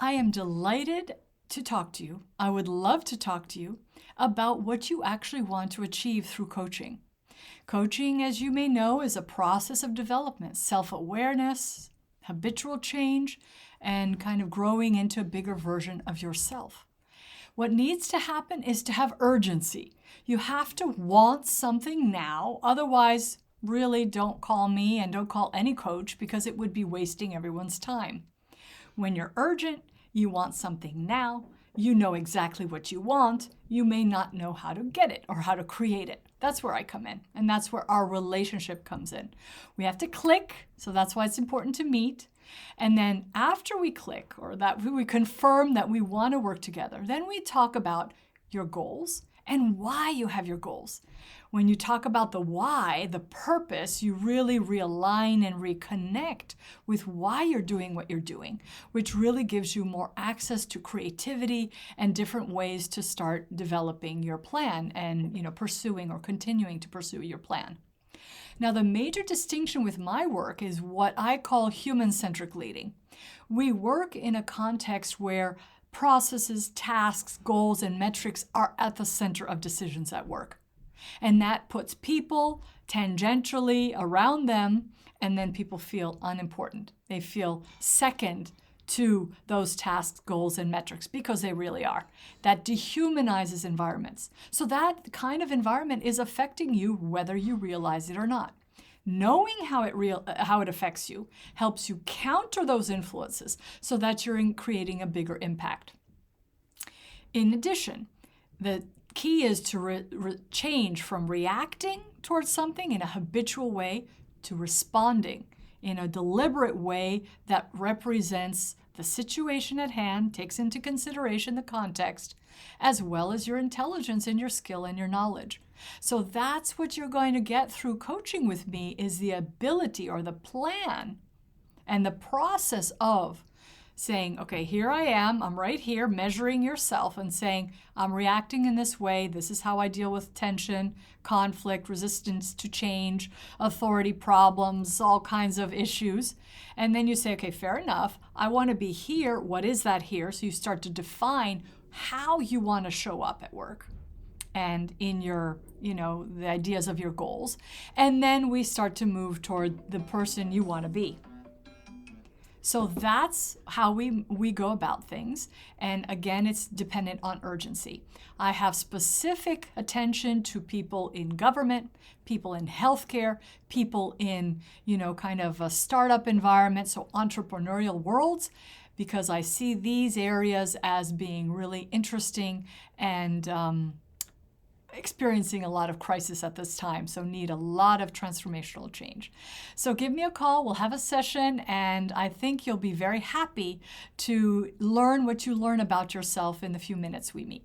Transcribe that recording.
I am delighted to talk to you. I would love to talk to you about what you actually want to achieve through coaching. Coaching, as you may know, is a process of development, self-awareness, habitual change, and kind of growing into a bigger version of yourself. What needs to happen is to have urgency. You have to want something now, otherwise, really don't call me and don't call any coach because it would be wasting everyone's time. When you're urgent, you want something now, you know exactly what you want, you may not know how to get it or how to create it. That's where I come in, and that's where our relationship comes in. We have to click, so that's why it's important to meet. And then after we click, or that we confirm that we want to work together, then we talk about your goals and why you have your goals. When you talk about the why, the purpose, you really realign and reconnect with why you're doing what you're doing, which really gives you more access to creativity and different ways to start developing your plan and, pursuing or continuing to pursue your plan. Now, the major distinction with my work is what I call human-centric leading. We work in a context where processes, tasks, goals, and metrics are at the center of decisions at work. And that puts people tangentially around them, and then people feel unimportant. They feel second to those tasks, goals, and metrics because they really are. That dehumanizes environments. So that kind of environment is affecting you whether you realize it or not. Knowing how it affects you helps you counter those influences so that you're creating a bigger impact. In addition, the key is to change from reacting towards something in a habitual way to responding in a deliberate way that represents the situation at hand, takes into consideration the context, as well as your intelligence and your skill and your knowledge. So that's what you're going to get through coaching with me, is the ability or the plan and the process of saying, okay, here I am, I'm right here, measuring yourself and saying, I'm reacting in this way, this is how I deal with tension, conflict, resistance to change, authority problems, all kinds of issues. And then you say, okay, fair enough, I want to be here, what is that here? So you start to define how you want to show up at work and in your, the ideas of your goals. And then we start to move toward the person you want to be. So that's how we go about things. And again, it's dependent on urgency. I have specific attention to people in government, people in healthcare, people in, kind of a startup environment, so entrepreneurial worlds, because I see these areas as being really interesting and experiencing a lot of crisis at this time, so need a lot of transformational change. So give me a call, we'll have a session, and I think you'll be very happy to learn what you learn about yourself in the few minutes we meet.